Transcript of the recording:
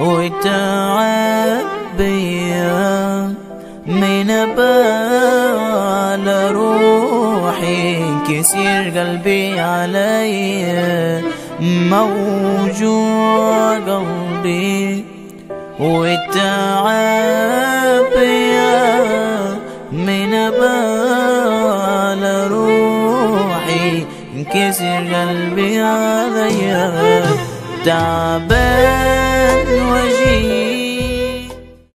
وتعب بيا من بال روحي، كسر قلبي علي، موجوع قلبي وتعب بيا من بال روحي، انكسر قلبي علي، تعبان وجيع